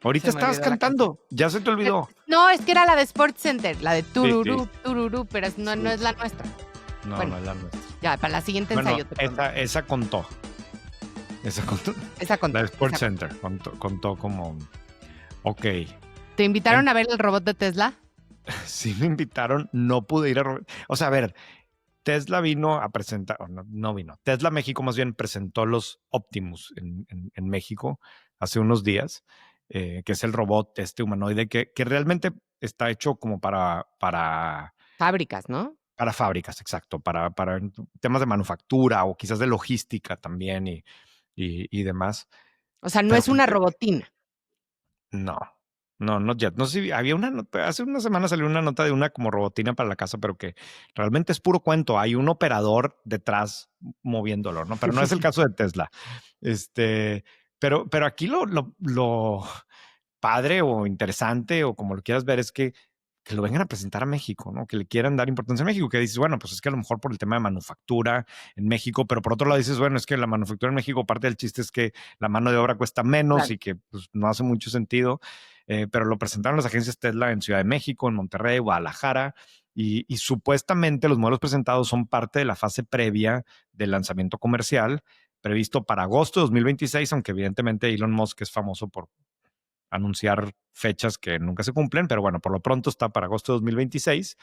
Ahorita Se me estabas olvidó la canción. cantando. Ya se te olvidó. No, es que era la de Sports Center, la de Sí, tururú, sí. tururú, pero no, Sí. no es la nuestra. No, Bueno, no es la nuestra. ya, para la siguiente Bueno, ensayo te prometo. esa contó. Esa contó. Esa La contó. de Sports esa Center contó como... Ok. ¿Te invitaron a ver el robot de Tesla? Sí me invitaron, no pude ir a... O sea, a ver, Tesla vino a presentar, o no vino. Tesla México más bien presentó los Optimus en México hace unos días, que es el robot este humanoide que realmente está hecho como para Fábricas, ¿no? fábricas, exacto, para temas de manufactura o quizás de logística también y demás. O sea, no Pero es una robotina. no, no Jet. No sé si había una nota, hace una semana salió una nota de una como robotina para la casa, pero que realmente es puro cuento. Hay un operador detrás moviéndolo, ¿no? Pero no es el caso de Tesla. Pero aquí lo padre o interesante o como lo quieras ver es que lo vengan a presentar a México, ¿no? Que le quieran dar importancia a México, que dices, bueno, pues es que a lo mejor por el tema de manufactura en México, pero por otro lado dices, bueno, es que la manufactura en México, parte del chiste es que la mano de obra cuesta menos Claro. y que pues, no hace mucho sentido, pero lo presentaron las agencias Tesla en Ciudad de México, en Monterrey, Guadalajara, y supuestamente los modelos presentados son parte de la fase previa del lanzamiento comercial previsto para agosto de 2026, aunque evidentemente Elon Musk es famoso por anunciar fechas que nunca se cumplen, pero bueno, por lo pronto está para agosto de 2026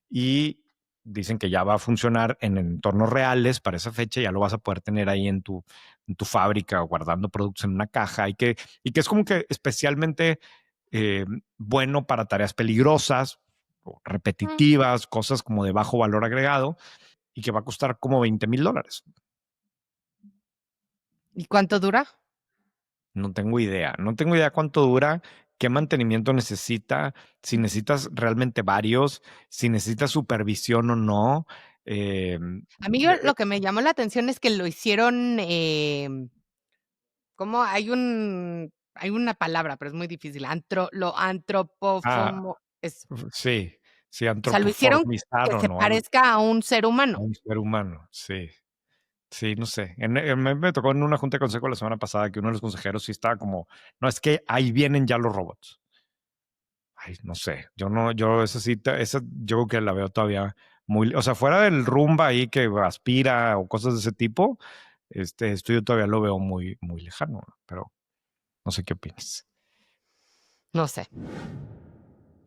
y dicen que ya va a funcionar en entornos reales para esa fecha, ya lo vas a poder tener ahí en tu fábrica guardando productos en una caja y que es como que especialmente eh, bueno para tareas peligrosas, o repetitivas, cosas como de bajo valor agregado y que va a costar como $20,000. ¿Y cuánto dura? No tengo idea. No tengo idea cuánto dura, qué mantenimiento necesita, si necesitas realmente varios, si necesitas supervisión o no. Eh, A mí lo que me llamó la atención es que lo hicieron, ¿cómo? Hay una palabra, pero es muy difícil. Lo ah, antropofomo es, sí, sí, o sea, lo hicieron que se antropoformizaron o algo, parezca a un ser a humano. un ser humano. Sí, sí, no sé. Me tocó en una junta de consejo la semana pasada que uno de los consejeros sí estaba como, no, es que ahí vienen ya los robots. Ay, no sé, esa cita, esa yo creo que la veo todavía muy, o sea, fuera del rumba ahí que aspira o cosas de ese tipo, esto yo todavía lo veo muy, muy lejano, pero no sé qué opinas. No sé.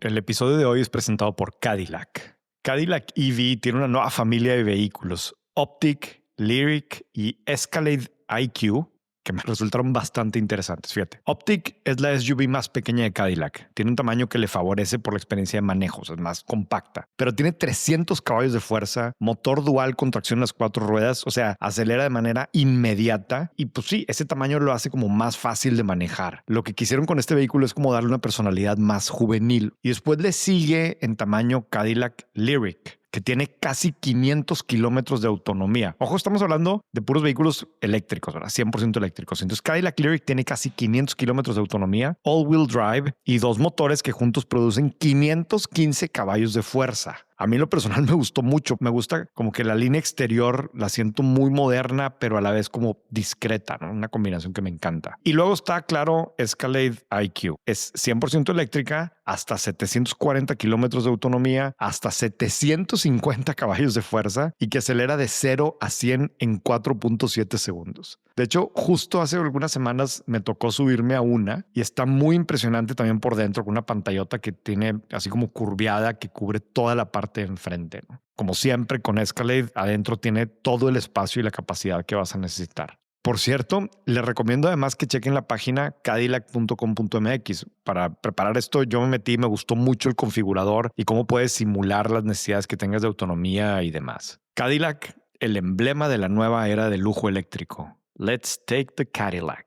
El episodio de hoy es presentado por Cadillac. Cadillac EV tiene una nueva familia de vehículos, Optiq, Lyriq y Escalade IQ, que me resultaron bastante interesantes. Fíjate, Optiq es la SUV más pequeña de Cadillac. Tiene un tamaño que le favorece por la experiencia de manejo, es más compacta, pero tiene 300 caballos de fuerza, motor dual con tracción en las 4 ruedas, o sea, acelera de manera inmediata y pues sí, ese tamaño lo hace como más fácil de manejar. Lo que quisieron con este vehículo es como darle una personalidad más juvenil y después le sigue en tamaño Cadillac Lyriq, que tiene casi 500 kilómetros de autonomía. Ojo, estamos hablando de puros vehículos eléctricos, ¿verdad? 100% eléctricos. Entonces, Cadillac Lyriq tiene casi 500 kilómetros de autonomía, all-wheel drive y dos motores que juntos producen 515 caballos de fuerza. A mí en lo personal me gustó mucho. Me gusta como que la línea exterior la siento muy moderna, pero a la vez como discreta, ¿no? Una combinación que me encanta. Y luego está, claro, Escalade IQ. Es 100% eléctrica, hasta 740 kilómetros de autonomía, hasta 750 caballos de fuerza y que acelera de 0 a 100 en 4.7 segundos. De hecho, justo hace algunas semanas me tocó subirme a una y está muy impresionante también por dentro con una pantallota que tiene así como curviada que cubre toda la parte de enfrente, ¿no? Como siempre con Escalade, adentro tiene todo el espacio y la capacidad que vas a necesitar. Por cierto, les recomiendo además que chequen la página cadillac.com.mx. Para preparar esto yo me metí, me gustó mucho el configurador y cómo puedes simular las necesidades que tengas de autonomía y demás. Cadillac, el emblema de la nueva era del lujo eléctrico. Let's take the Cadillac.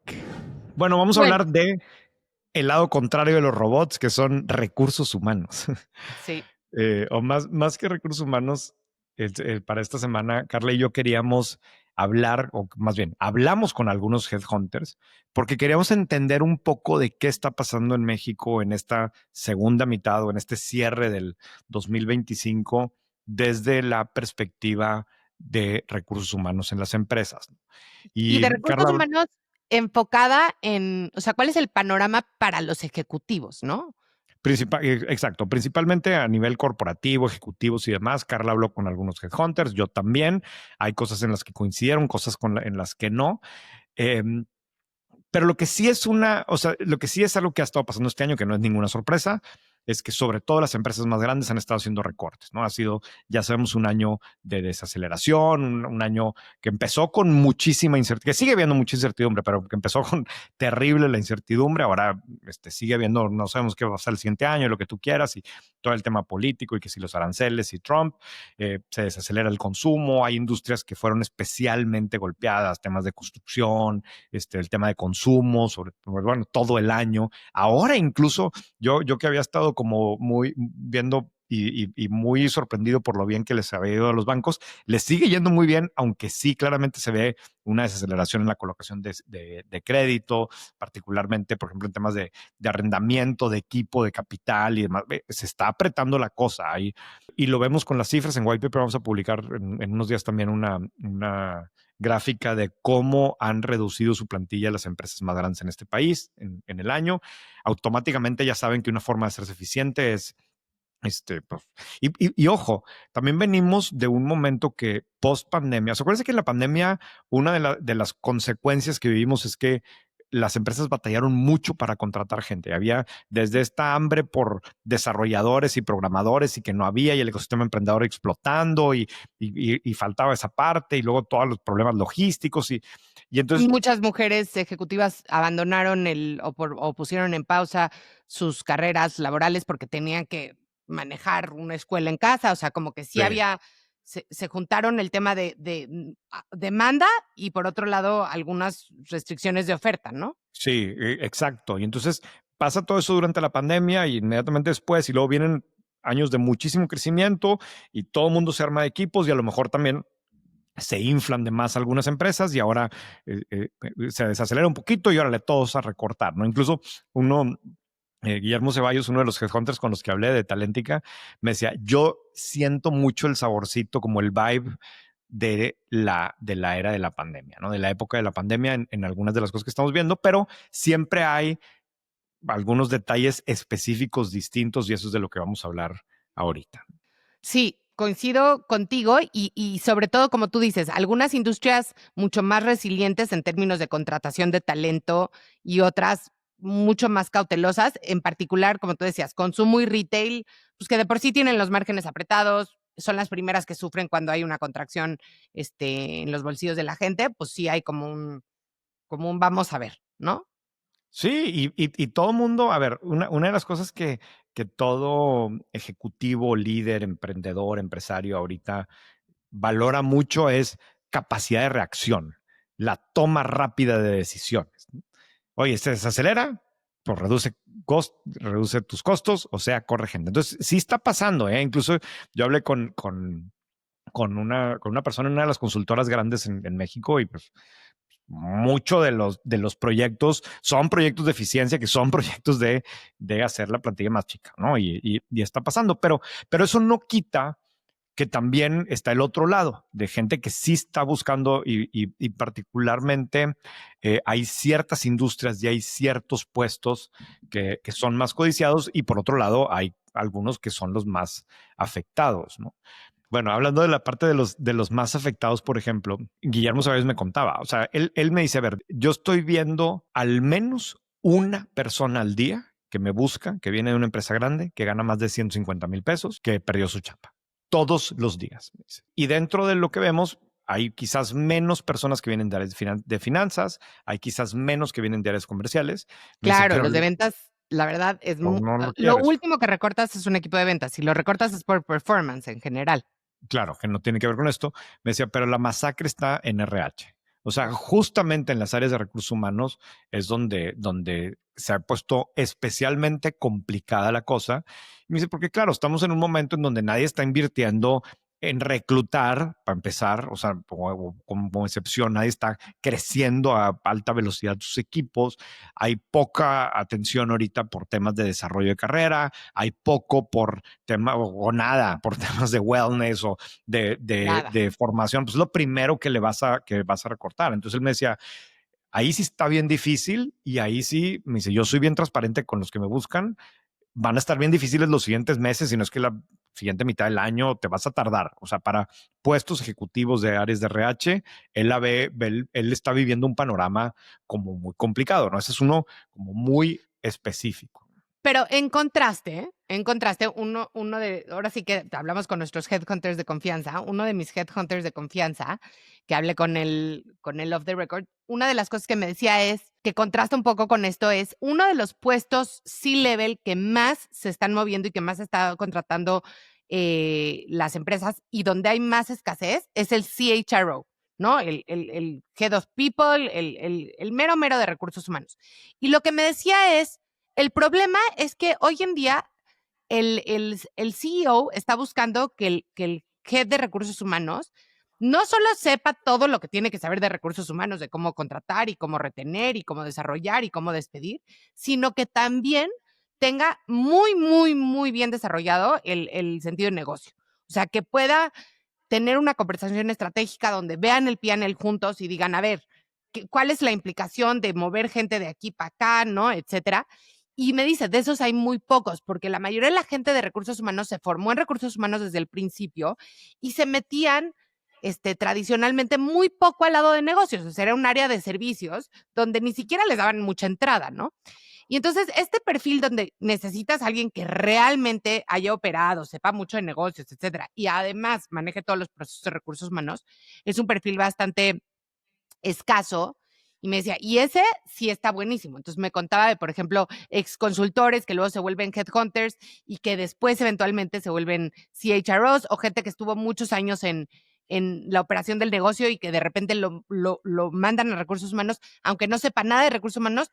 Bueno, vamos a Bueno, hablar de el lado contrario de los robots, que son recursos humanos. sí. O más que recursos humanos, para esta semana, Carla y yo queríamos hablar, o más bien, hablamos con algunos headhunters, porque queríamos entender un poco de qué está pasando en México en esta segunda mitad o en este cierre del 2025 desde la perspectiva de recursos humanos en las empresas. Y de Y recursos Carla, humanos, enfocada en, o sea, ¿cuál es el panorama para los ejecutivos, no? Exacto, principalmente a nivel corporativo, ejecutivos y demás. Carla habló con algunos headhunters, yo también. Hay cosas en las que coincidieron, cosas en las que no. Em, pero lo que sí es o sea, lo que sí es algo que ha estado pasando este año, que no es ninguna sorpresa, es que sobre todo las empresas más grandes han estado haciendo recortes, ¿no? Ha sido, ya sabemos, un año de desaceleración, un año que empezó con muchísima incertidumbre, que sigue habiendo mucha incertidumbre, pero que empezó con terrible la incertidumbre. Ahora sigue habiendo, no sabemos qué va a pasar el siguiente año, lo que tú quieras, y todo el tema político y que si los aranceles y Trump, se desacelera el consumo. Hay industrias que fueron especialmente golpeadas, temas de construcción, el tema de consumo, bueno, todo el año. Ahora incluso yo que había estado como muy viendo y muy sorprendido por lo bien que les había ido a los bancos, les sigue yendo muy bien, aunque sí claramente se ve una desaceleración en la colocación de crédito, particularmente, por ejemplo, en temas de arrendamiento, de equipo, de capital y demás. Se está apretando la cosa ahí y lo vemos con las cifras. En White Paper vamos a publicar en unos días también una gráfica de cómo han reducido su plantilla las empresas más grandes en este país en el año. Automáticamente ya saben que una forma de hacerse eficiente es pues, y ojo, también venimos de un momento que post pandemia, ¿se acuerdan que en la pandemia una de las consecuencias que vivimos es que las empresas batallaron mucho para contratar gente? Había desde esta hambre por desarrolladores y programadores y que no había, y el ecosistema emprendedor explotando y faltaba esa parte, y luego todos los problemas logísticos y entonces Muchas mujeres ejecutivas abandonaron o pusieron en pausa sus carreras laborales porque tenían que manejar una escuela en casa, o sea, como que sí sí, había, se juntaron el tema demanda y por otro lado algunas restricciones de oferta, ¿no? sí, exacto. Y entonces pasa todo eso durante la pandemia y inmediatamente después, y luego vienen años de muchísimo crecimiento y todo el mundo se arma de equipos y a lo mejor también se inflan de más algunas empresas y ahora se desacelera un poquito y ahora le todos a recortar, ¿no? Incluso uno, Guillermo Ceballos, uno de los headhunters con los que hablé de Talentica, me decía, yo siento mucho el saborcito, como el vibe de la era de la pandemia, ¿no? De la época de la pandemia en algunas de las cosas que estamos viendo, pero siempre hay algunos detalles específicos distintos y eso es de lo que vamos a hablar ahorita. Sí, coincido contigo y sobre todo, como tú dices, algunas industrias mucho más resilientes en términos de contratación de talento y otras mucho más cautelosas, en particular, como tú decías, consumo y retail, pues que de por sí tienen los márgenes apretados, son las primeras que sufren cuando hay una contracción, en los bolsillos de la gente, pues sí hay como un vamos a ver, ¿no? Sí, y todo mundo, a ver, una de las cosas que todo ejecutivo, líder, emprendedor, empresario ahorita valora mucho es capacidad de reacción, la toma rápida de decisiones. Oye, se desacelera, pues reduce tus costos, o sea, corre gente. Entonces, sí está pasando, ¿eh? Incluso yo hablé con una persona en una de las consultoras grandes en México y pues mucho de los proyectos son proyectos de eficiencia, que son proyectos de hacer la plantilla más chica, ¿no? Y está pasando, pero eso no quita que también está el otro lado, de gente que sí está buscando y particularmente hay ciertas industrias y hay ciertos puestos que son más codiciados y por otro lado hay algunos que son los más afectados, ¿no? Bueno, hablando de la parte de los más afectados, por ejemplo, Guillermo Sabes me contaba, o sea, él me dice, a ver, yo estoy viendo al menos una persona al día que me busca, que viene de una empresa grande, que gana más de 150,000 pesos, que perdió su chamba. Todos los días. Me dice. Y dentro de lo que vemos, hay quizás menos personas que vienen de áreas de finanzas, hay quizás menos que vienen de áreas comerciales. Me dice, Claro, pero los de ventas, la verdad es no lo lo quieres. último que recortas es un equipo de ventas. Si lo recortas es por performance en general. Claro, que no tiene que ver con esto, me decía, pero la masacre está en RH. O sea, justamente en las áreas de recursos humanos es donde se ha puesto especialmente complicada la cosa. Y me dice, porque claro, estamos en un momento en donde nadie está invirtiendo en reclutar, para empezar, o sea, como excepción, nadie está creciendo a alta velocidad sus equipos, hay poca atención ahorita por temas de desarrollo de carrera, hay poco por tema o nada por temas de wellness o de, de, Nada. de formación, pues es lo primero que vas a recortar. Entonces él me decía, Ahí sí está bien difícil y ahí sí, me dice, yo soy bien transparente con los que me buscan, van a estar bien difíciles los siguientes meses, si no es que la siguiente mitad del año te vas a tardar. O sea, para puestos ejecutivos de áreas de RH, él está viviendo un panorama como muy complicado, ¿no? Ese es uno como muy específico. Pero en contraste, uno de, ahora sí que hablamos con nuestros headhunters de confianza, uno de mis headhunters de confianza, que hablé con él off the record, una de las cosas que me decía es, que contrasta un poco con esto, es uno de los puestos C-level que más se están moviendo y que más está contratando las empresas y donde hay más escasez es el CHRO, ¿no? El Head of People, el mero mero de recursos humanos. Y lo que me decía es, el problema es que hoy en día el CEO está buscando que el head de recursos humanos no solo sepa todo lo que tiene que saber de recursos humanos, de cómo contratar y cómo retener y cómo desarrollar y cómo despedir, sino que también tenga muy, muy, muy bien desarrollado el sentido de negocio. O sea, que pueda tener una conversación estratégica donde vean el P&L juntos y digan, a ver, ¿cuál es la implicación de mover gente de aquí para acá, ¿no? Etcétera. Y me dice, de esos hay muy pocos, porque la mayoría de la gente de recursos humanos se formó en recursos humanos desde el principio y se metían tradicionalmente muy poco al lado de negocios. O sea, era un área de servicios donde ni siquiera les daban mucha entrada, ¿no? Y entonces, este perfil donde necesitas a alguien que realmente haya operado, sepa mucho de negocios, etcétera, y además maneje todos los procesos de recursos humanos, es un perfil bastante escaso. Y me decía, y ese sí está buenísimo. Entonces me contaba de, por ejemplo, ex consultores que luego se vuelven headhunters y que después eventualmente se vuelven CHROs o gente que estuvo muchos años en la operación del negocio y que de repente lo mandan a recursos humanos, aunque no sepa nada de recursos humanos,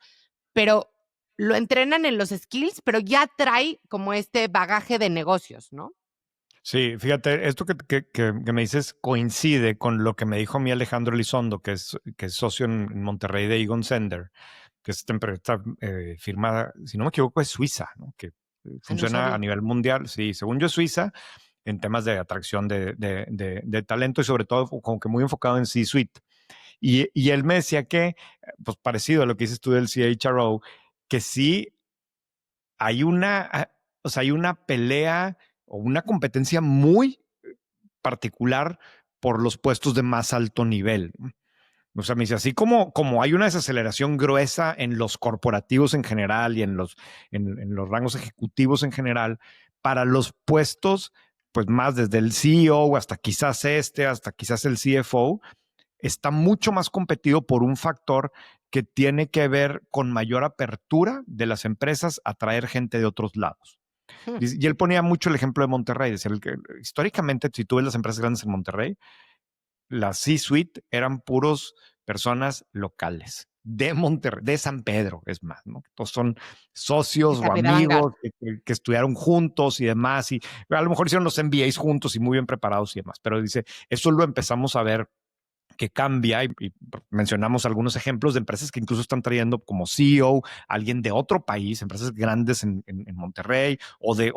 pero lo entrenan en los skills, pero ya trae como este bagaje de negocios, ¿no? Sí, fíjate, esto que me dices coincide con lo que me dijo a mí Alejandro Elizondo, que es socio en Monterrey de Egon Zehnder, que es esta firma, si no me equivoco, es suiza, ¿no? Que Ay, no funciona a sabía. nivel mundial. Sí, según yo es suiza, en temas de atracción de talento y sobre todo como que muy enfocado en C-suite. Y él me decía que, pues parecido a lo que dices tú del CHRO, que sí hay o sea, hay una pelea o una competencia muy particular por los puestos de más alto nivel. O sea, me dice, así como hay una desaceleración gruesa en los corporativos en general y en los rangos ejecutivos en general, para los puestos, pues más desde el CEO hasta quizás hasta quizás el CFO, está mucho más competido por un factor que tiene que ver con mayor apertura de las empresas a traer gente de otros lados. Hmm. Y él ponía mucho el ejemplo de Monterrey. Decía, históricamente, si tú ves las empresas grandes en Monterrey, la C-Suite eran puros personas locales de Monterrey, de San Pedro, es más, ¿no? Todos son Que socios se o apellidaban Gar. amigos que estudiaron juntos y demás, y a lo mejor hicieron los MBAs juntos y muy bien preparados y demás, pero dice, eso lo empezamos a ver que cambia y mencionamos algunos ejemplos de empresas que incluso están trayendo como CEO alguien de otro país, empresas grandes en Monterrey o de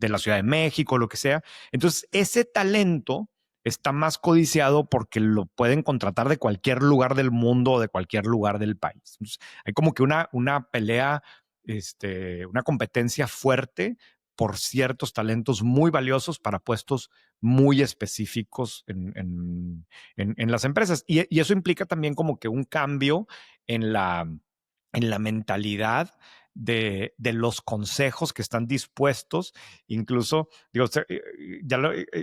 la Ciudad de México, lo que sea. Entonces, ese talento está más codiciado porque lo pueden contratar de cualquier lugar del mundo o de cualquier lugar del país. Entonces, hay como que una pelea, una competencia fuerte por ciertos talentos muy valiosos para puestos muy específicos en las empresas. Y eso implica también como que un cambio en la mentalidad de los consejos que están dispuestos, incluso, digo,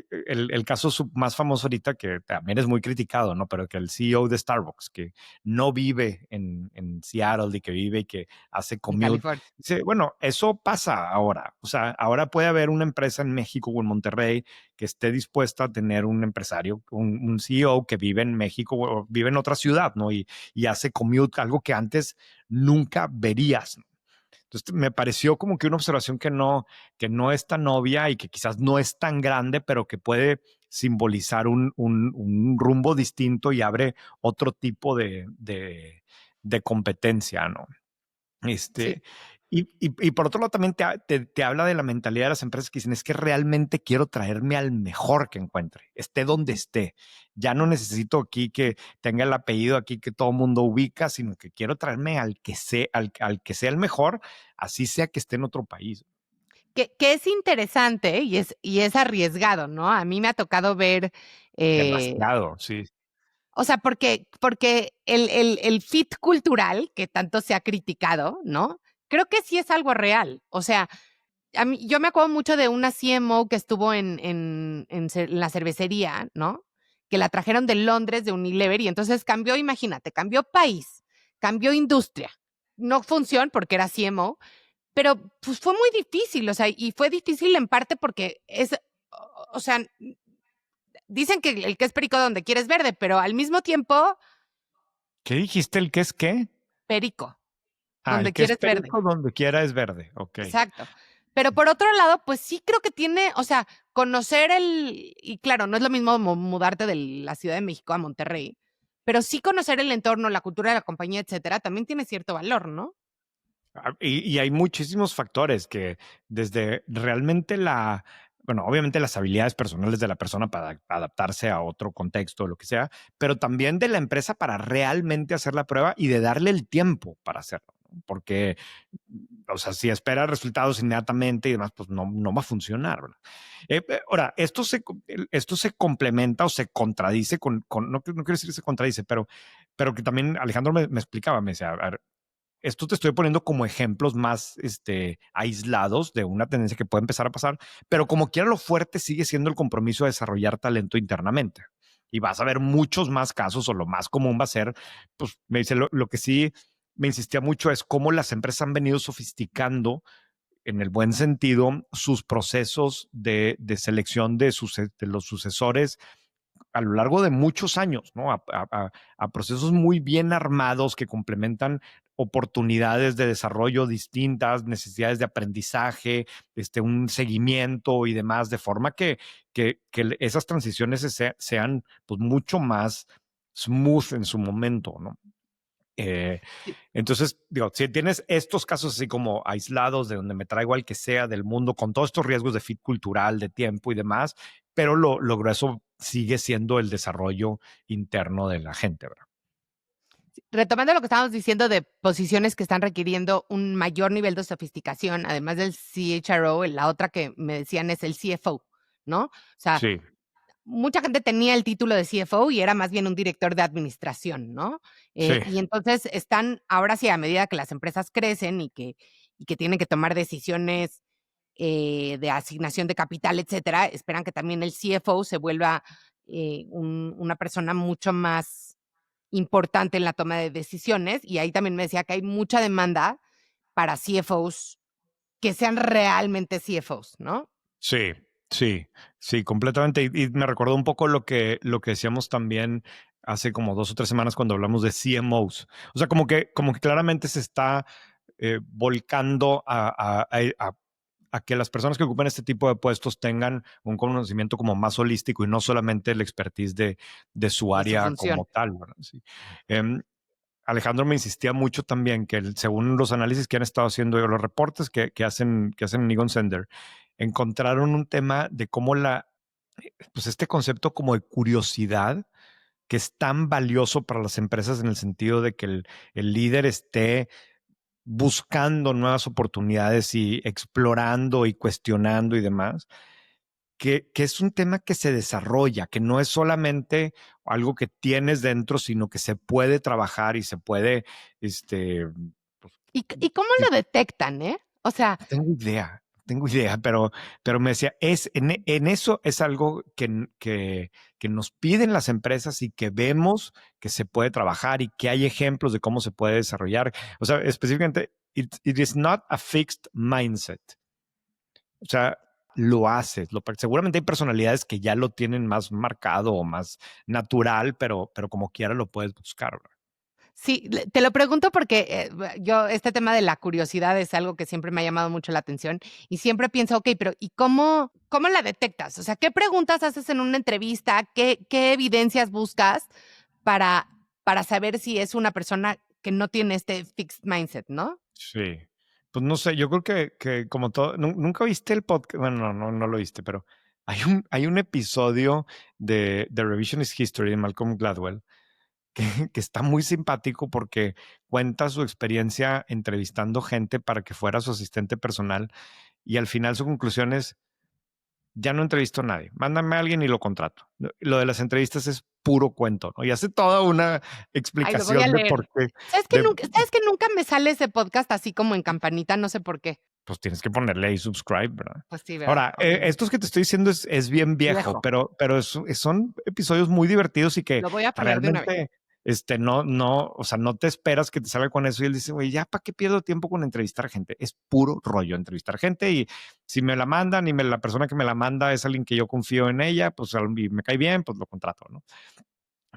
el caso más famoso ahorita, que también es muy criticado, ¿no? Pero que el CEO de Starbucks, que no vive en Seattle y que vive y que hace En commute, California. dice, bueno, eso pasa ahora. O sea, ahora puede haber una empresa en México o en Monterrey que esté dispuesta a tener un empresario, un CEO que vive en México o vive en otra ciudad, ¿no? Y hace commute, algo que antes nunca verías, ¿no? Entonces me pareció como que una observación que no es tan obvia y que quizás no es tan grande, pero que puede simbolizar un rumbo distinto y abre otro tipo de competencia, ¿no? Sí. Este, Y por otro lado también te habla de la mentalidad de las empresas que dicen, es que realmente quiero traerme al mejor que encuentre, esté donde esté. Ya no necesito aquí que tenga el apellido aquí que todo el mundo ubica, sino que quiero traerme al que sea el mejor, así sea que esté en otro país. Que es interesante y es arriesgado, ¿no? A mí me ha tocado ver, Demasiado, sí. o sea, porque el fit cultural que tanto se ha criticado, ¿no? Creo que sí es algo real. O sea, yo me acuerdo mucho de una CMO que estuvo en la cervecería, ¿no? Que la trajeron de Londres, de Unilever, y entonces cambió, imagínate, cambió país, cambió industria. No función porque era CMO, pero pues fue muy difícil, o sea, y fue difícil en parte porque o sea, dicen que el que es perico donde quieres verde, pero al mismo tiempo, ¿Qué dijiste? ¿El que es qué? perico, Ah, el donde que es quieres verde. perico donde quiera es verde. Ok. Exacto. Pero por otro lado, pues sí creo que tiene, o sea, conocer y claro, no es lo mismo mudarte de la Ciudad de México a Monterrey, pero sí conocer el entorno, la cultura de la compañía, etcétera, también tiene cierto valor, ¿no? Y hay muchísimos factores que desde realmente bueno, obviamente las habilidades personales de la persona para adaptarse a otro contexto, o lo que sea, pero también de la empresa para realmente hacer la prueba y de darle el tiempo para hacerlo. ¿No? Porque, o sea, si espera resultados inmediatamente y demás, pues no va a funcionar. ¿Verdad? Ahora, esto se complementa o se contradice no quiero decir que se contradice, pero que también Alejandro me explicaba, me decía, a ver, esto te estoy poniendo como ejemplos más aislados de una tendencia que puede empezar a pasar, pero como quiera lo fuerte sigue siendo el compromiso de desarrollar talento internamente. Y vas a ver muchos más casos o lo más común va a ser, pues me dice, lo que sí me insistía mucho es cómo las empresas han venido sofisticando en el buen sentido sus procesos de selección de los sucesores a lo largo de muchos años, ¿no? A procesos muy bien armados que complementan oportunidades de desarrollo distintas, necesidades de aprendizaje, un seguimiento y demás, de forma que esas transiciones sean pues, mucho más smooth en su momento, ¿no? Eh, entonces, digo, si tienes estos casos así como aislados de donde me traigo al que sea del mundo con todos estos riesgos de fit cultural, de tiempo y demás, pero lo grueso sigue siendo el desarrollo interno de la gente, ¿verdad? Retomando lo que estábamos diciendo de posiciones que están requiriendo un mayor nivel de sofisticación, además del CHRO, la otra que me decían es el CFO, ¿no? O sea, Sí, mucha gente tenía el título de CFO y era más bien un director de administración, ¿no? sí, Y entonces están, ahora sí, a medida que las empresas crecen y que tienen que tomar decisiones de asignación de capital, etcétera, esperan que también el CFO se vuelva una persona mucho más importante en la toma de decisiones. Y ahí también me decía que hay mucha demanda para CFOs que sean realmente CFOs, ¿no? sí, sí, sí, completamente. Y me recordó un poco lo que decíamos también hace como 2 o 3 semanas cuando hablamos de CMOs. O sea, como que claramente se está volcando a que las personas que ocupan este tipo de puestos tengan un conocimiento como más holístico y no solamente el expertise de su De su área como función. tal. ¿Verdad? Sí. Alejandro me insistía mucho también que según los análisis que han estado haciendo los reportes que hacen en Egon Sender, encontraron un tema de cómo pues este concepto como de curiosidad que es tan valioso para las empresas en el sentido de que el líder esté buscando nuevas oportunidades y explorando y cuestionando y demás, que es un tema que se desarrolla, que no es solamente algo que tienes dentro, sino que se puede trabajar y se puede, pues, ¿Y cómo lo detectan, eh? O sea, tengo idea, pero me decía, en eso es algo que nos piden las empresas y que vemos que se puede trabajar y que hay ejemplos de cómo se puede desarrollar. O sea, específicamente, it is not a fixed mindset. O sea, lo haces. Seguramente hay personalidades que ya lo tienen más marcado o más natural, pero como quiera lo puedes buscar. ¿Verdad? sí, te lo pregunto porque yo, este tema de la curiosidad es algo que siempre me ha llamado mucho la atención y siempre pienso, ok, pero ¿y cómo la detectas? O sea, ¿qué preguntas haces en una entrevista? ¿Qué evidencias buscas para saber si es una persona que no tiene este fixed mindset, ¿no? Sí. pues no sé, yo creo que como todo, nunca viste el podcast, bueno, no lo viste, pero hay un episodio de The Revisionist History de Malcolm Gladwell que está muy simpático porque cuenta su experiencia entrevistando gente para que fuera su asistente personal y al final su conclusión es, ya no entrevisto a nadie, mándame a alguien y lo contrato. Lo de las entrevistas es puro cuento, ¿no? Y hace toda una Ay, lo voy a explicación de por leer. qué, de, ¿Sabes que nunca me sale ese podcast así como en campanita? No sé por qué. pues tienes que ponerle ahí subscribe, ¿verdad? Pues sí, ¿verdad? Ahora, Obviamente. estos que te estoy diciendo es bien viejo, Viejo. pero son episodios muy divertidos y que Lo voy a poner de una vez. realmente no, o sea, no te esperas que te salga con eso y él dice, güey, ya para qué pierdo tiempo con entrevistar gente, es puro rollo entrevistar gente y si me la mandan y la persona que me la manda es alguien que yo confío en ella, pues y me cae bien, pues lo contrato, ¿no?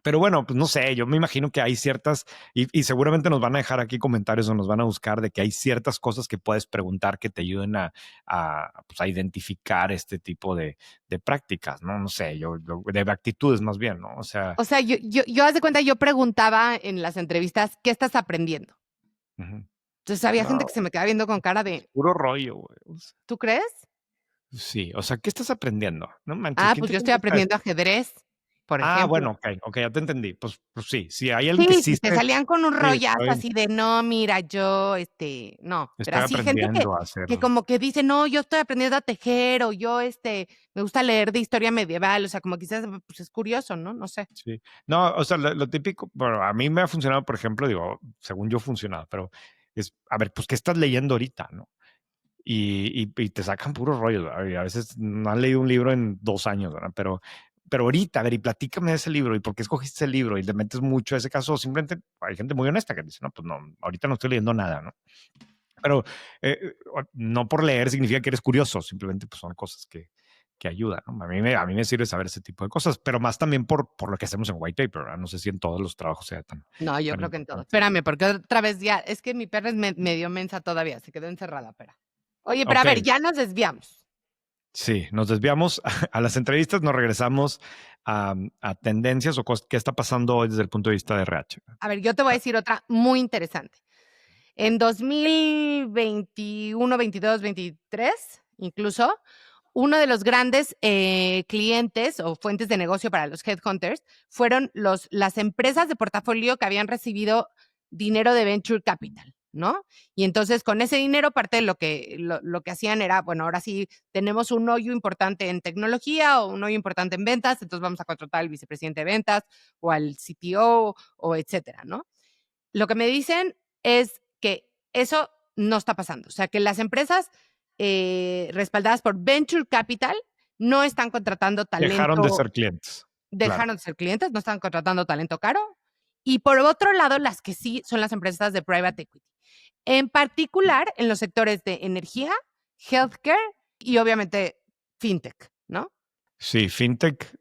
Pero bueno, pues no sé, yo me imagino que hay ciertas, y seguramente nos van a dejar aquí comentarios o nos van a buscar de que hay ciertas cosas que puedes preguntar que te ayuden pues a identificar este tipo de prácticas, ¿no? No sé, de actitudes más bien, ¿no? O sea, O sea, yo haz de cuenta, yo preguntaba en las entrevistas, ¿qué estás aprendiendo? ujú. Entonces había gente No, que se me quedaba viendo con cara de, puro rollo, güey. O sea, ¿tú crees? sí, o sea, ¿qué estás aprendiendo? No manches, Ah, ¿quién pues te yo estoy contesta aprendiendo esto? ajedrez, por Ah, ejemplo. bueno, ok, ya te entendí. Pues sí, sí, hay alguien que Sí, sí si te salían con un sí, rollazo así de, no, mira, yo, no, pero estoy así gente aprendiendo a hacer. que como que dice, no, yo estoy aprendiendo a tejer o yo, me gusta leer de historia medieval, o sea, como quizás, pues es curioso, ¿no? No sé. Sí. No, o sea, lo típico, bueno, a mí me ha funcionado, por ejemplo, digo, según yo funcionado, pero es, a ver, pues, ¿qué estás leyendo ahorita, no? Y te sacan puros rollos, ¿verdad? Y a veces no han leído un libro en 2 años, ¿verdad? Pero ahorita, a ver, y platícame de ese libro y por qué escogiste ese libro y le metes mucho a ese caso, simplemente hay gente muy honesta que dice, no, pues no, ahorita no estoy leyendo nada, ¿no? Pero no por leer significa que eres curioso, simplemente pues son cosas que ayudan, ¿no? A mí me sirve saber ese tipo de cosas, pero más también por lo que hacemos en White Paper, ¿verdad? No sé si en todos los trabajos sea tan, No, yo tan creo que en todo. importante. Espérame, porque otra vez ya, es que mi perra es medio mensa todavía, se quedó encerrada, espera. Oye, pero a Ok, ver, ya nos desviamos. sí, nos desviamos a las entrevistas, nos regresamos a tendencias o qué está pasando hoy desde el punto de vista de RH. A ver, yo te voy a decir otra muy interesante. En 2021, 22, 23, incluso, uno de los grandes clientes o fuentes de negocio para los headhunters fueron las empresas de portafolio que habían recibido dinero de venture capital, ¿no? Y entonces con ese dinero parte de lo que hacían era, bueno, ahora sí tenemos un hoyo importante en tecnología o un hoyo importante en ventas, entonces vamos a contratar al vicepresidente de ventas o al CTO o etcétera, ¿no? Lo que me dicen es que eso no está pasando. O sea, que las empresas respaldadas por Venture Capital no están contratando Dejaron de talento, ser clientes, claro. dejaron de ser clientes, no están contratando talento caro. Y por otro lado, las que sí son las empresas de private equity. En particular, en los sectores de energía, healthcare y obviamente fintech, ¿no? Sí, fintech,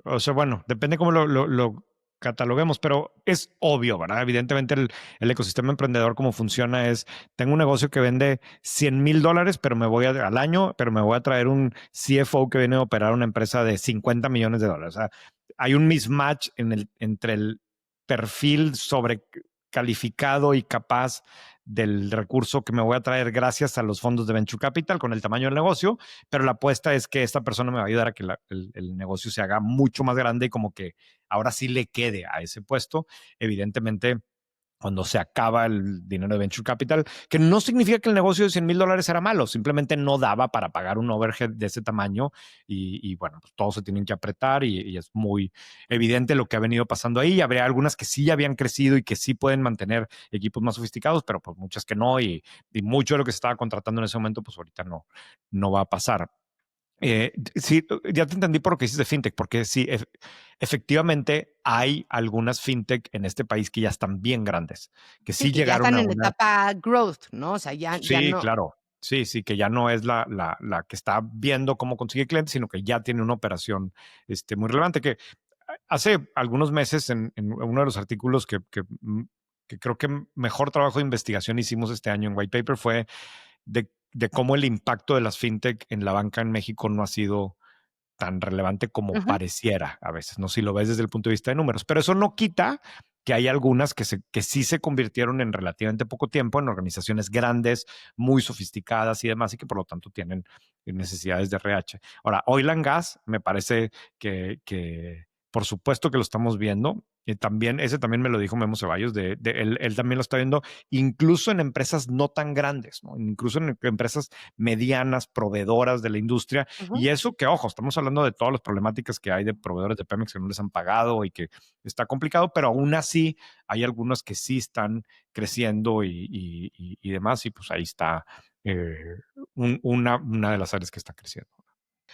o sea, bueno, depende cómo lo cataloguemos, pero es obvio, ¿verdad? Evidentemente el ecosistema emprendedor, como funciona es, tengo un negocio que vende $100,000, pero al año, pero me voy a traer un CFO que viene a operar una empresa de $50 millones. O sea, hay un mismatch entre el perfil sobrecalificado y capaz del recurso que me voy a traer gracias a los fondos de Venture Capital con el tamaño del negocio, pero la apuesta es que esta persona me va a ayudar a que el negocio se haga mucho más grande y como que ahora sí le quede a ese puesto. Evidentemente, cuando se acaba el dinero de Venture Capital, que no significa que el negocio de $100,000 era malo, simplemente no daba para pagar un overhead de ese tamaño y bueno, pues todos se tienen que apretar y es muy evidente lo que ha venido pasando ahí. Habría algunas que sí habían crecido y que sí pueden mantener equipos más sofisticados, pero pues muchas que no y mucho de lo que se estaba contratando en ese momento, pues ahorita no va a pasar. Sí, ya te entendí por lo que dices de fintech, porque sí, efectivamente hay algunas fintech en este país que ya están bien grandes, que Sí, sí que ya llegaron están a en una. etapa growth, ¿no? O sea, ya Sí, no. claro. Sí, sí, que ya no es la que está viendo cómo conseguir clientes, sino que ya tiene una operación muy relevante. Que hace algunos meses, en uno de los artículos que creo que mejor trabajo de investigación hicimos este año en White Paper fue de cómo el impacto de las fintech en la banca en México no ha sido tan relevante como Ujú. pareciera a veces, ¿no? Si lo ves desde el punto de vista de números. Pero eso no quita que hay algunas que sí se convirtieron en relativamente poco tiempo en organizaciones grandes, muy sofisticadas y demás, y que por lo tanto tienen necesidades de RH. Ahora, oil and gas, me parece que por supuesto que lo estamos viendo. Y también, ese también me lo dijo Memo Ceballos, él también lo está viendo, incluso en empresas no tan grandes, ¿no? Incluso en empresas medianas, proveedoras de la industria. Ujú. Y eso que, ojo, estamos hablando de todas las problemáticas que hay de proveedores de Pemex que no les han pagado y que está complicado, pero aún así hay algunos que sí están creciendo y demás. Y pues ahí está una de las áreas que está creciendo.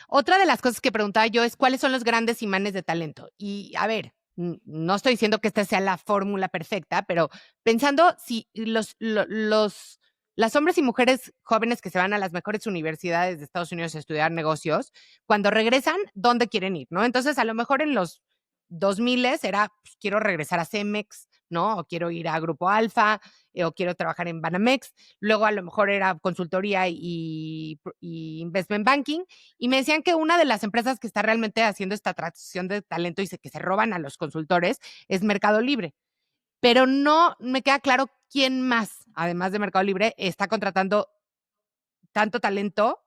Otra de las cosas que preguntaba yo es cuáles son los grandes imanes de talento. Y a ver, no estoy diciendo que esta sea la fórmula perfecta, pero pensando si las hombres y mujeres jóvenes que se van a las mejores universidades de Estados Unidos a estudiar negocios, cuando regresan, ¿dónde quieren ir? ¿No? Entonces, a lo mejor en los 2000 era, pues, quiero regresar a Cemex, ¿no? O quiero ir a Grupo Alfa, o quiero trabajar en Banamex. Luego a lo mejor era consultoría y investment banking. Y me decían que una de las empresas que está realmente haciendo esta atracción de talento y que se roban a los consultores es Mercado Libre. Pero no me queda claro quién más, además de Mercado Libre, está contratando tanto talento.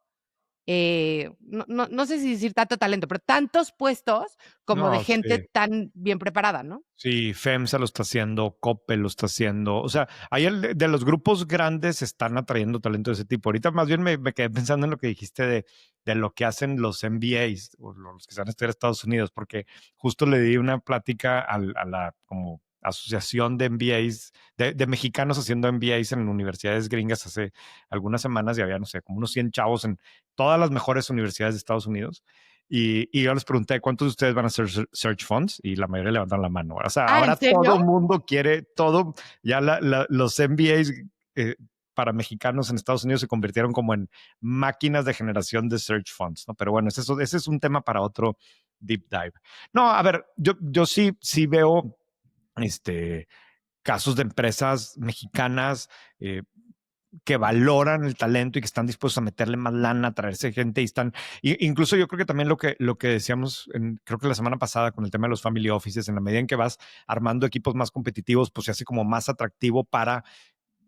No sé si decir tanto talento, pero tantos puestos como de No, gente sí. tan bien preparada, ¿no? Sí, FEMSA lo está haciendo, Coppel lo está haciendo. O sea, ahí de los grupos grandes están atrayendo talento de ese tipo. Ahorita más bien me quedé pensando en lo que dijiste de lo que hacen los MBAs, o los que se van a estudiar a Estados Unidos, porque justo le di una plática a la como asociación de MBAs, de mexicanos haciendo MBAs en universidades gringas hace algunas semanas y había, no sé, como unos 100 chavos en todas las mejores universidades de Estados Unidos. Y yo les pregunté cuántos de ustedes van a hacer search funds y la mayoría levantan la mano. O sea, Ah, ¿en ahora todo serio? el mundo quiere todo. Ya los MBAs para mexicanos en Estados Unidos se convirtieron como en máquinas de generación de search funds, ¿no? Pero bueno, ese es un tema para otro deep dive. No, a ver, yo sí veo casos de empresas mexicanas que valoran el talento y que están dispuestos a meterle más lana, a traerse gente y están, incluso yo creo que también lo que decíamos, creo que la semana pasada con el tema de los family offices, en la medida en que vas armando equipos más competitivos, pues se hace como más atractivo para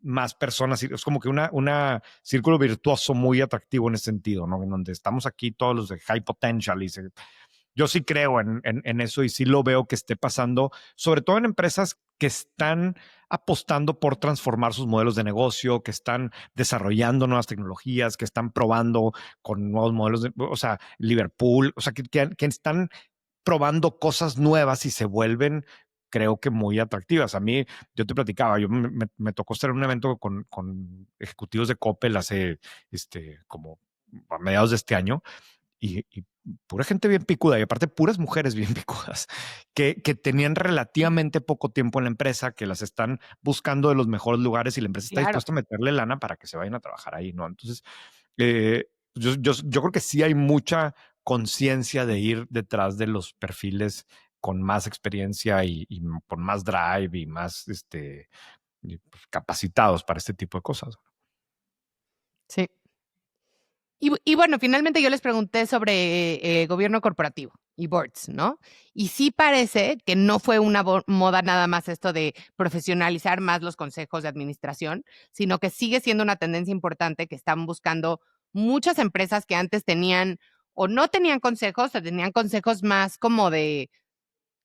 más personas. Es como que una círculo virtuoso muy atractivo en ese sentido, ¿no? En donde estamos aquí todos los de high potential yo sí creo en eso y sí lo veo que esté pasando, sobre todo en empresas que están apostando por transformar sus modelos de negocio, que están desarrollando nuevas tecnologías, que están probando con nuevos modelos, o sea, Liverpool, o sea, que están probando cosas nuevas y se vuelven, creo que muy atractivas. A mí, yo te platicaba, me tocó estar en un evento con ejecutivos de Coppel hace, como a mediados de este año y pura gente bien picuda y aparte puras mujeres bien picudas que tenían relativamente poco tiempo en la empresa, que las están buscando de los mejores lugares y la empresa está Claro. dispuesta a meterle lana para que se vayan a trabajar ahí, ¿no? Entonces, yo creo que sí hay mucha conciencia de ir detrás de los perfiles con más experiencia y con más drive y más pues, capacitados para este tipo de cosas. Sí. Y bueno, finalmente yo les pregunté sobre gobierno corporativo y boards, ¿no? Y sí parece que no fue una moda nada más esto de profesionalizar más los consejos de administración, sino que sigue siendo una tendencia importante que están buscando muchas empresas que antes tenían o no tenían consejos, o tenían consejos más como de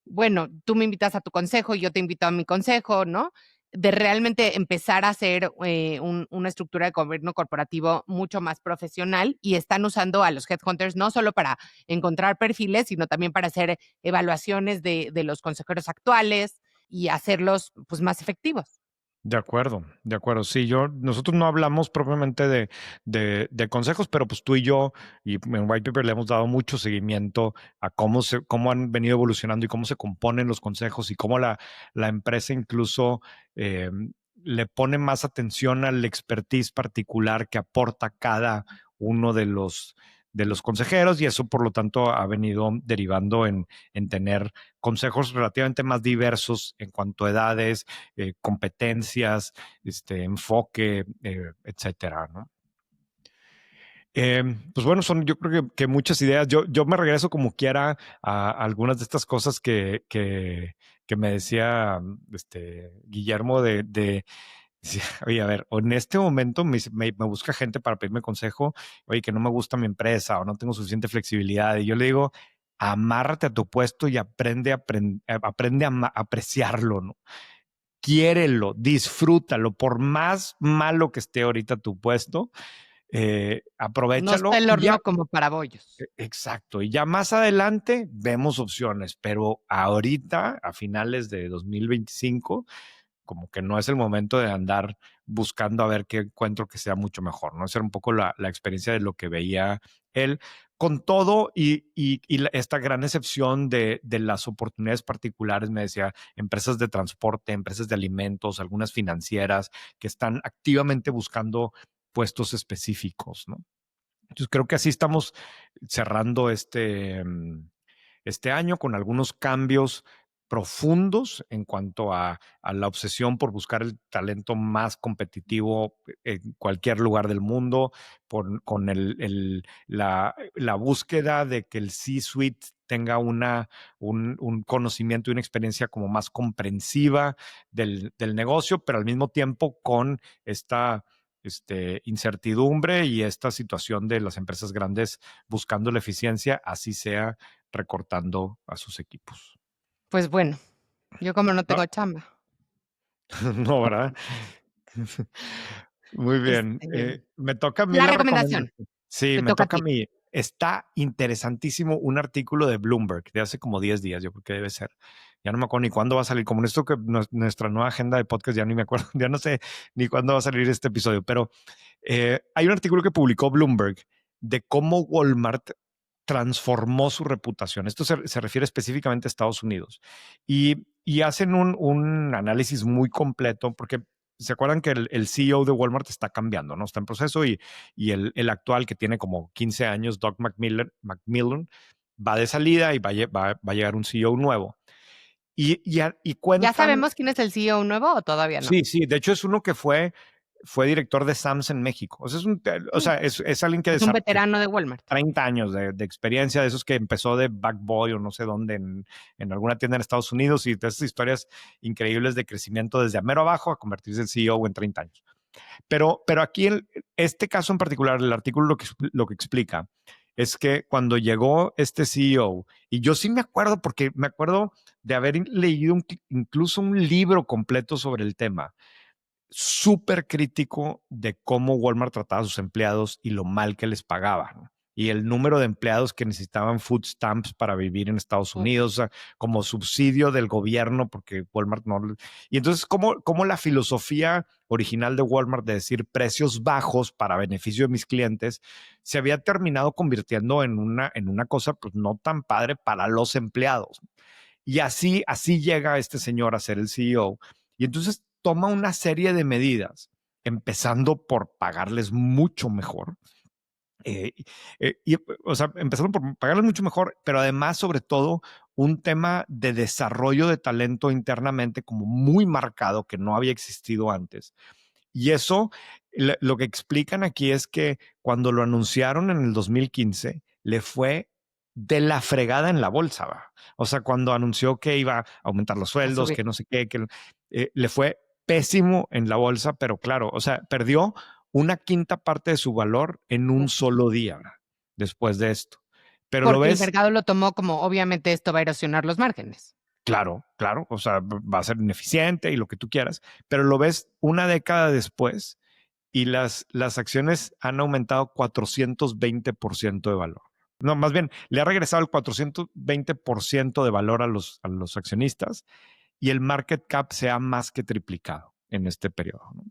bueno, tú me invitas a tu consejo y yo te invito a mi consejo, ¿no? De realmente empezar a hacer una estructura de gobierno corporativo mucho más profesional y están usando a los headhunters no solo para encontrar perfiles, sino también para hacer evaluaciones de los consejeros actuales y hacerlos pues, más efectivos. De acuerdo, de acuerdo. Sí, nosotros no hablamos propiamente de consejos, pero pues tú y yo y en White Paper le hemos dado mucho seguimiento a cómo han venido evolucionando y cómo se componen los consejos y cómo la empresa incluso eh, le pone más atención al expertise particular que aporta cada uno de los consejeros y eso por lo tanto ha venido derivando en tener consejos relativamente más diversos en cuanto a edades, competencias, enfoque, etcétera, ¿no? Pues bueno, son yo creo que muchas ideas. Yo me regreso como quiera a algunas de estas cosas que me decía Guillermo decía, oye, a ver, o en este momento me busca gente para pedirme consejo, oye, que no me gusta mi empresa o no tengo suficiente flexibilidad. Y yo le digo, amárrate a tu puesto y aprende a apreciarlo, ¿no? Quiérelo, disfrútalo, por más malo que esté ahorita tu puesto, No está aprovéchalo el y ya. horno como para bollos. Exacto, y ya más adelante vemos opciones, pero ahorita, a finales de 2025, como que no es el momento de andar buscando a ver qué encuentro que sea mucho mejor, ¿no? Esa era un poco la experiencia de lo que veía él, con todo esta gran excepción de las oportunidades particulares, me decía, empresas de transporte, empresas de alimentos, algunas financieras que están activamente buscando puestos específicos, ¿no? Entonces creo que así estamos cerrando este año con algunos cambios profundos en cuanto a la obsesión por buscar el talento más competitivo en cualquier lugar del mundo, con la búsqueda de que el C-suite tenga un conocimiento y una experiencia como más comprensiva del negocio, pero al mismo tiempo con esta incertidumbre y esta situación de las empresas grandes buscando la eficiencia, así sea recortando a sus equipos. Pues bueno, yo como no No, tengo chamba. no, ¿verdad? Muy bien. Este, Me toca a mí la la recomendación, recomendación. Sí, te me toca a toca a ti. mí. Está interesantísimo un artículo de Bloomberg de hace como 10 días, yo creo que debe ser. Ya no me acuerdo ni cuándo va a salir, como en esto que nuestra nueva agenda de podcast, ya ni me acuerdo, ya no sé ni cuándo va a salir este episodio, pero hay un artículo que publicó Bloomberg de cómo Walmart transformó su reputación. Esto se refiere específicamente a Estados Unidos. Y hacen un análisis muy completo porque se acuerdan que el CEO de Walmart está cambiando, ¿no? Está en proceso y el actual que tiene como 15 años, Doug McMillon, va de salida y va a llegar un CEO nuevo. Y ¿Ya cuentan, sabemos quién es el CEO nuevo o todavía no? sí, de hecho es uno que fue director de Sams en México. O sea, Mm, es alguien es un veterano de Walmart. 30 años de experiencia, de esos que empezó de Backboy o no sé dónde en alguna tienda en Estados Unidos y de esas historias increíbles de crecimiento desde a mero abajo a convertirse en CEO en 30 años. Pero aquí este caso en particular, el artículo lo que explica es que cuando llegó este CEO, y yo sí me acuerdo, porque me acuerdo de haber leído incluso un libro completo sobre el tema, súper crítico de cómo Walmart trataba a sus empleados y lo mal que les pagaba, ¿no? Y el número de empleados que necesitaban food stamps para vivir en Estados Uf, Unidos, o sea, como subsidio del gobierno, porque Walmart no. Y entonces, ¿cómo la filosofía original de Walmart de decir precios bajos para beneficio de mis clientes se había terminado convirtiendo en una cosa pues no tan padre para los empleados? Y así llega este señor a ser el CEO. Y entonces toma una serie de medidas, empezando por pagarles mucho mejor. eh, o sea, empezando por pagarles mucho mejor, pero además, sobre todo, un tema de desarrollo de talento internamente como muy marcado que no había existido antes. Y eso, lo que explican aquí es que cuando lo anunciaron en el 2015, le fue de la fregada en la bolsa. ¿Va? O sea, cuando anunció que iba a aumentar los a sueldos, subir. que no sé qué, que le fue pésimo en la bolsa, pero claro, o sea, perdió una quinta parte de su valor en un Uf. solo día, ¿verdad? Después de esto. Pero lo Porque el ves, mercado lo tomó como, obviamente, esto va a erosionar los márgenes. claro, claro, o sea, va a ser ineficiente y lo que tú quieras, pero lo ves una década después y las acciones han aumentado 420% de valor. No, más bien, le ha regresado el 420% de valor a los accionistas y el market cap se ha más que triplicado en este periodo. ¿No?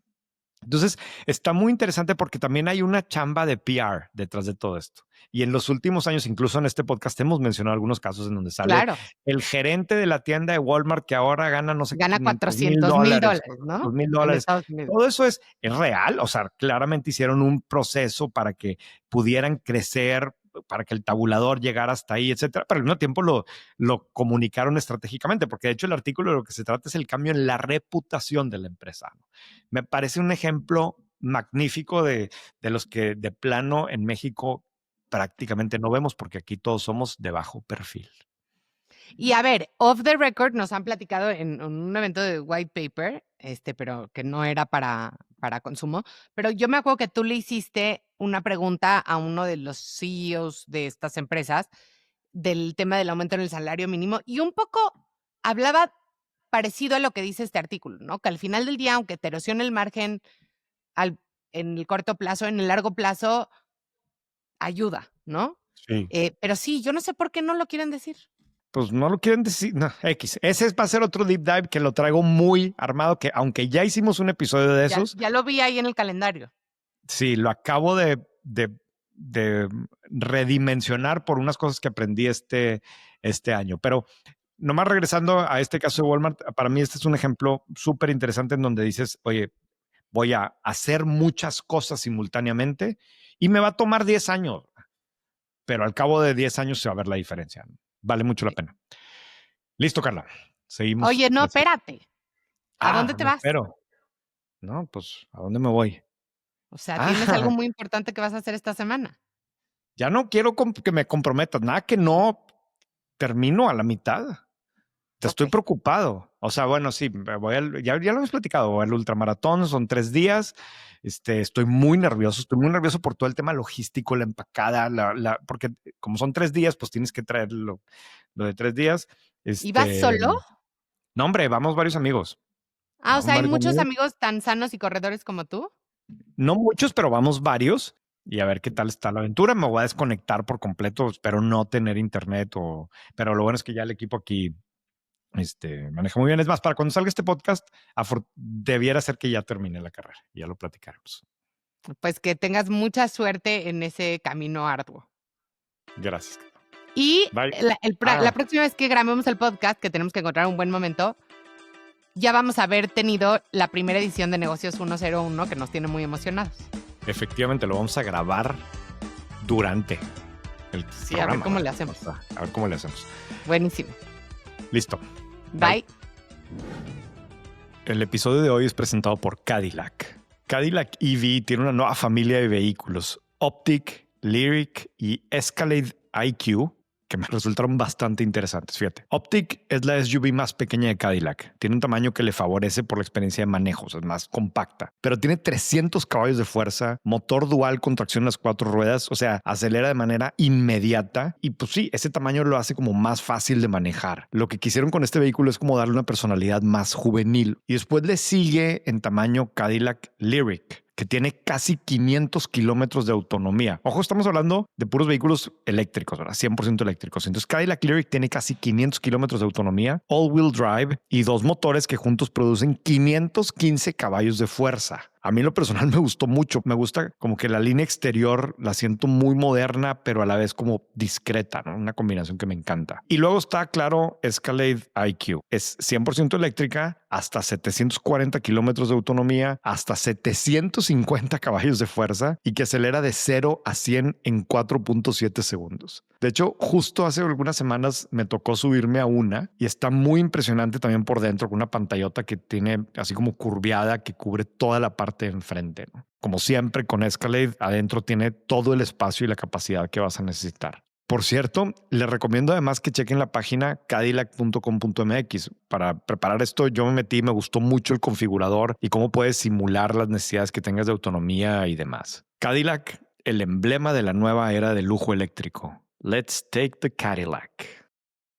Entonces, está muy interesante porque también hay una chamba de PR detrás de todo esto. Y en los últimos años, incluso en este podcast, hemos mencionado algunos casos en donde sale Claro, el gerente de la tienda de Walmart que ahora gana, no sé, gana 500 mil 400 mil dólares, dólares, 2 ¿no? mil En dólares. Estados Unidos. Todo eso es real. O sea, claramente hicieron un proceso para que pudieran crecer, para que el tabulador llegara hasta ahí, etcétera. Pero al mismo tiempo lo comunicaron estratégicamente, porque de hecho el artículo de lo que se trata es el cambio en la reputación de la empresa. ¿No? Me parece un ejemplo magnífico de los que de plano en México prácticamente no vemos porque aquí todos somos de bajo perfil. Y a ver, off the record nos han platicado en un evento de white paper, pero que no era para consumo, pero yo me acuerdo que tú le hiciste una pregunta a uno de los CEOs de estas empresas del tema del aumento en el salario mínimo y un poco hablaba parecido a lo que dice este artículo, ¿no? Que al final del día, aunque te erosione el margen en el corto plazo, en el largo plazo ayuda, ¿no? Sí. Pero sí, yo no sé por qué no lo quieren decir. Pues no lo quieren decir. No, X. Ese va a ser otro deep dive que lo traigo muy armado, que aunque ya hicimos un episodio de esos. Ya lo vi ahí en el calendario. Sí, lo acabo de redimensionar por unas cosas que aprendí este año. Pero nomás regresando a este caso de Walmart, para mí este es un ejemplo súper interesante en donde dices, oye, voy a hacer muchas cosas simultáneamente y me va a tomar 10 años, pero al cabo de 10 años se va a ver la diferencia. Vale mucho la pena. Listo, Carla. Seguimos. Oye, no, espérate. ¿A dónde te vas? Espero. No, pues, ¿a dónde me voy? O sea, tienes algo muy importante que vas a hacer esta semana. Ya no quiero que me comprometas. Nada que no termino a la mitad. Estoy preocupado. O sea, bueno, sí, ya lo hemos platicado. Voy al ultramaratón, son 3 días. Estoy muy nervioso. Estoy muy nervioso por todo el tema logístico, la empacada, porque como son 3 días, pues tienes que traer lo de 3 días. ¿Y vas solo? No, hombre, vamos varios amigos. O sea, ¿hay muchos amigos tan sanos y corredores como tú? No muchos, pero vamos varios. Y a ver qué tal está la aventura. Me voy a desconectar por completo. Espero no tener internet. Pero lo bueno es que ya el equipo aquí maneja muy bien. Es más, para cuando salga este podcast, debiera ser que ya termine la carrera. Ya lo platicaremos. Pues que tengas mucha suerte en ese camino arduo. Gracias. Y la próxima vez que grabemos el podcast, que tenemos que encontrar un buen momento, ya vamos a haber tenido la primera edición de Negocios 101, que nos tiene muy emocionados. Efectivamente, lo vamos a grabar durante el programa. A ver cómo le hacemos. A ver cómo le hacemos. Buenísimo. Listo. Bye. El episodio de hoy es presentado por Cadillac. Cadillac EV tiene una nueva familia de vehículos, Optiq, Lyriq y Escalade IQ, que me resultaron bastante interesantes. Fíjate, Optiq es la SUV más pequeña de Cadillac. Tiene un tamaño que le favorece por la experiencia de manejo, es más compacta, pero tiene 300 caballos de fuerza, motor dual con tracción en las 4 ruedas, o sea, acelera de manera inmediata y pues sí, ese tamaño lo hace como más fácil de manejar. Lo que quisieron con este vehículo es como darle una personalidad más juvenil y después le sigue en tamaño Cadillac Lyriq, que tiene casi 500 kilómetros de autonomía. Ojo, estamos hablando de puros vehículos eléctricos, ¿verdad? 100% eléctricos. Entonces, Cadillac Lyriq tiene casi 500 kilómetros de autonomía, all-wheel drive y 2 motores que juntos producen 515 caballos de fuerza. A mí en lo personal me gustó mucho. Me gusta como que la línea exterior la siento muy moderna, pero a la vez como discreta, ¿no? Una combinación que me encanta. Y luego está, claro, Escalade IQ. Es 100% eléctrica, hasta 740 kilómetros de autonomía, hasta 750 caballos de fuerza y que acelera de 0 a 100 en 4.7 segundos. De hecho, justo hace algunas semanas me tocó subirme a una y está muy impresionante también por dentro, con una pantallota que tiene así como curviada que cubre toda la parte de enfrente, ¿no? Como siempre con Escalade, adentro tiene todo el espacio y la capacidad que vas a necesitar. Por cierto, les recomiendo además que chequen la página cadillac.com.mx. Para preparar esto yo me metí, me gustó mucho el configurador y cómo puedes simular las necesidades que tengas de autonomía y demás. Cadillac, el emblema de la nueva era del lujo eléctrico. Let's take the Cadillac.